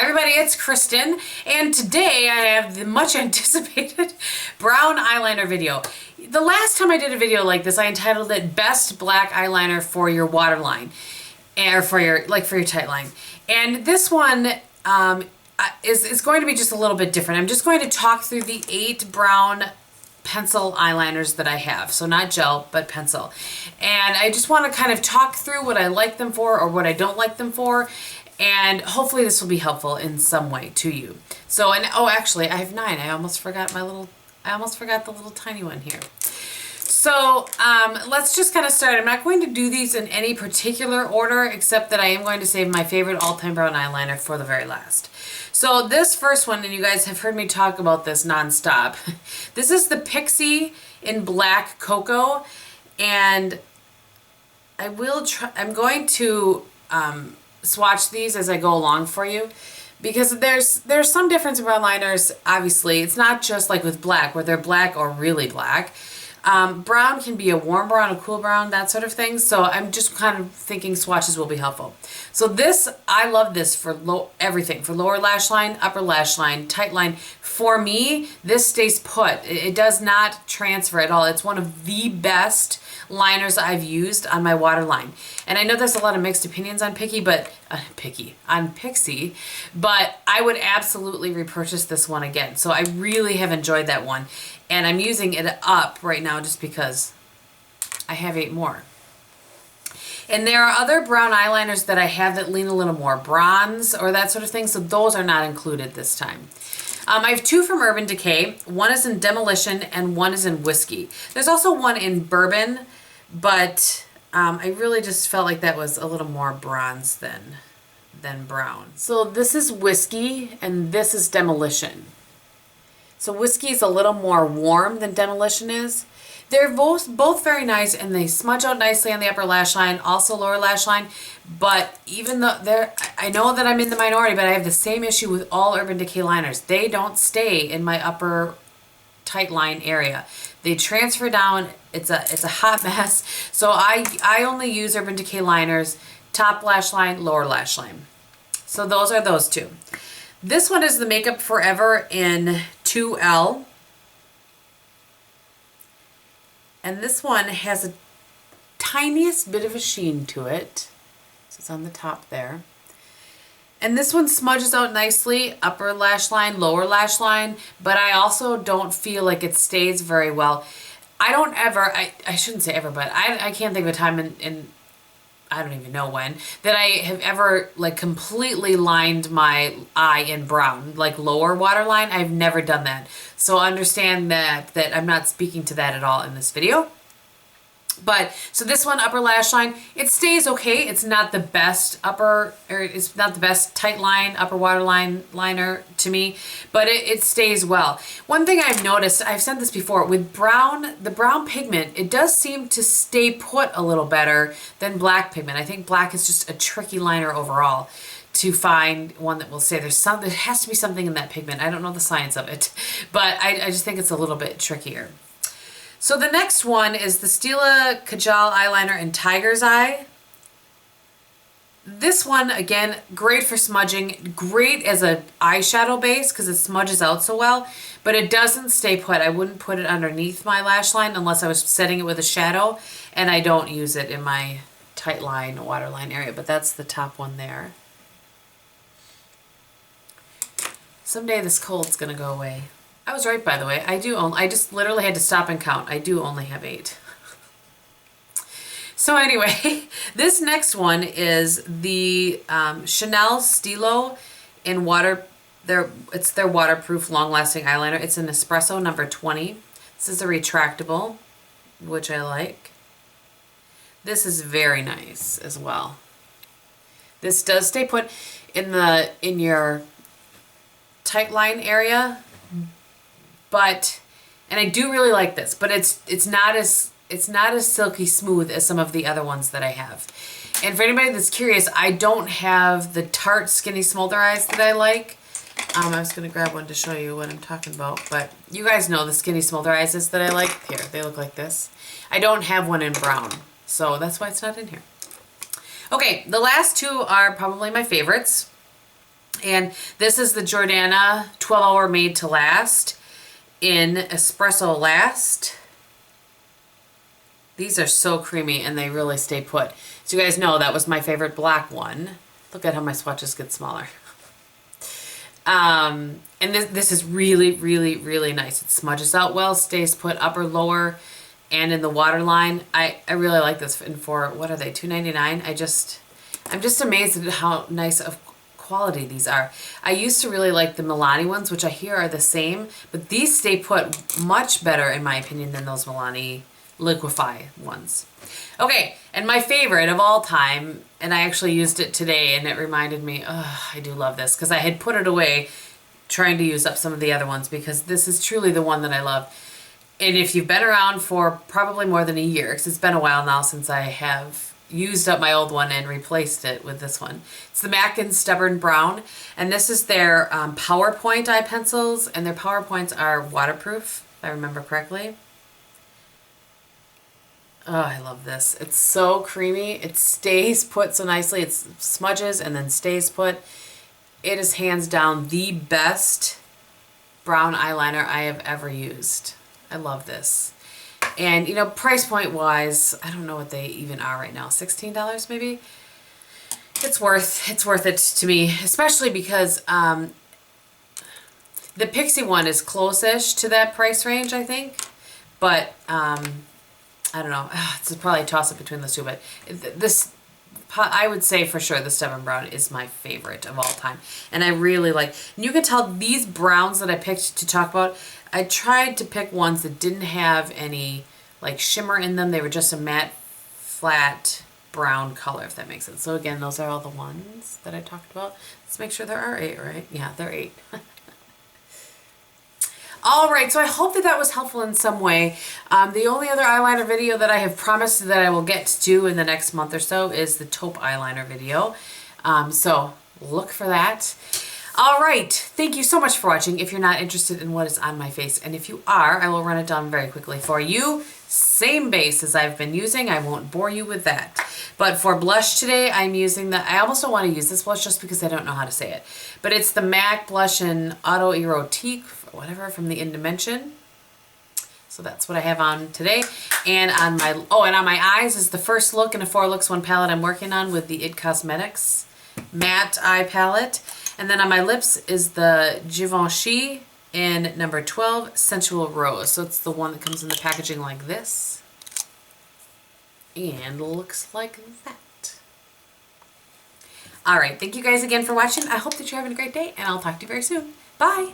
Hi everybody, it's Kristin, and today I have the much anticipated brown eyeliner video. The last time I did a video like this, I entitled it Best Black Eyeliner for Your Waterline, or for your tight line. And this one is going to be just a little bit different. I'm just going to talk through the 8 brown pencil eyeliners that I have. So not gel, but pencil. And I just want to kind of talk through what I like them for or what I don't like them for. And hopefully this will be helpful in some way to you. So, and oh, actually I have 9. I almost forgot the little tiny one here. So let's just kind of start. I'm not going to do these in any particular order, except that I am going to save my favorite all-time brown eyeliner for the very last. So this first one, and you guys have heard me talk about this nonstop. This is the Pixi in Black Cocoa, and I'm going to swatch these as I go along for you, because there's some difference in brown liners. Obviously, it's not just like with black, where they're black or really black. Brown can be a warm brown, a cool brown, that sort of thing. So I'm just kind of thinking swatches will be helpful. So this, I love this for everything, for lower lash line, upper lash line, tight line. For me, this stays put. It does not transfer at all. It's one of the best liners I've used on my waterline. And I know there's a lot of mixed opinions on Pixi, but I would absolutely repurchase this one again. So I really have enjoyed that one. And I'm using it up right now just because I have 8 more. And there are other brown eyeliners that I have that lean a little more bronze or that sort of thing. So those are not included this time. I have 2 from Urban Decay. One is in Demolition and one is in Whiskey. There's also one in Bourbon, but I really just felt like that was a little more bronze than brown. So this is Whiskey and this is Demolition. So Whiskey is a little more warm than Demolition is. They're both very nice, and they smudge out nicely on the upper lash line, also lower lash line. But even though I know that I'm in the minority, but I have the same issue with all Urban Decay liners. They don't stay in my upper tight line area. They transfer down. It's a hot mess. So I only use Urban Decay liners, top lash line, lower lash line. So those are those 2. This one is the Makeup Forever in 2L. And this one has a tiniest bit of a sheen to it. So it's on the top there. And this one smudges out nicely, upper lash line, lower lash line, but I also don't feel like it stays very well. I don't ever, I shouldn't say ever, but I can't think of a time in I don't even know when, that I have ever like completely lined my eye in brown, like lower waterline. I've never done that. So understand that I'm not speaking to that at all in this video. But, so this one, upper lash line, it stays okay. It's not the best it's not the best tight line, upper waterline liner to me, but it stays well. One thing I've noticed, I've said this before, with brown, the brown pigment, it does seem to stay put a little better than black pigment. I think black is just a tricky liner overall to find one that will stay. There has to be something in that pigment. I don't know the science of it, but I just think it's a little bit trickier. So the next one is the Stila Kajal eyeliner in Tiger's Eye. This one, again, great for smudging, great as an eyeshadow base because it smudges out so well, but it doesn't stay put. I wouldn't put it underneath my lash line unless I was setting it with a shadow, and I don't use it in my tight line, waterline area, but that's the top one there. Someday this cold's gonna go away. I was right, by the way. I just literally had to stop and count. I do only have 8. So anyway, this next one is the Chanel Stilo in it's their waterproof, long-lasting eyeliner. It's an Espresso number 20. This is a retractable, which I like. This is very nice as well. This does stay put in your tight line area. And I do really like this, but it's not as silky smooth as some of the other ones that I have. And for anybody that's curious, I don't have the Tarte Skinny Smolder Eyes that I like. I was going to grab one to show you what I'm talking about, but you guys know the Skinny Smolder Eyes that I like. Here, they look like this. I don't have one in brown, so that's why it's not in here. Okay, the last 2 are probably my favorites. And this is the Jordana 12-Hour Made to Last in Espresso Last. These are so creamy and they really stay put. So you guys know that was my favorite black one. Look at how my swatches get smaller. And this is really, really, really nice. It smudges out well, stays put upper, lower, and in the waterline. I really like this. And for, what are they, $2.99? I'm just amazed at how nice of quality these are. I used to really like the Milani ones, which I hear are the same, but these stay put much better in my opinion than those Milani Liquify ones. Okay, and my favorite of all time, and I actually used it today and it reminded me, oh, I do love this, because I had put it away trying to use up some of the other ones, because this is truly the one that I love. And if you've been around for probably more than a year, because it's been a while now since I have used up my old one and replaced it with this one. It's the MAC in Stubborn Brown, and this is their PowerPoint eye pencils, and their PowerPoints are waterproof, if I remember correctly. Oh, I love this. It's so creamy. It stays put so nicely. It smudges and then stays put. It is hands down the best brown eyeliner I have ever used. I love this. And, you know, price point wise, I don't know what they even are right now. $16 maybe? It's worth it to me, especially because the Pixi one is close-ish to that price range, I think. But I don't know. It's probably a toss-up between those two, but this, I would say for sure the Stubborn Brown is my favorite of all time. And I really like, and you can tell these browns that I picked to talk about, I tried to pick ones that didn't have any like shimmer in them. They were just a matte, flat brown color, if that makes sense. So again, those are all the ones that I talked about. Let's make sure there are 8, right? Yeah, there are 8. All right, so I hope that that was helpful in some way. The only other eyeliner video that I have promised that I will get to in the next month or so is the taupe eyeliner video. So look for that. All right, thank you so much for watching. If you're not interested in what is on my face, and if you are, I will run it down very quickly for you. Same base as I've been using. I won't bore you with that. But for blush today, I'm using I almost don't want to use this blush just because I don't know how to say it. But it's the MAC blush in Autoerotique, whatever, from the In Dimension. So that's what I have on today. And on my, and on my eyes is the First Look in a 4 Looks 1 palette I'm working on with the IT Cosmetics matte eye palette. And then on my lips is the Givenchy in number 12 Sensual Rose. So it's the one that comes in the packaging like this. And looks like that. All right, thank you guys again for watching. I hope that you're having a great day, and I'll talk to you very soon. Bye.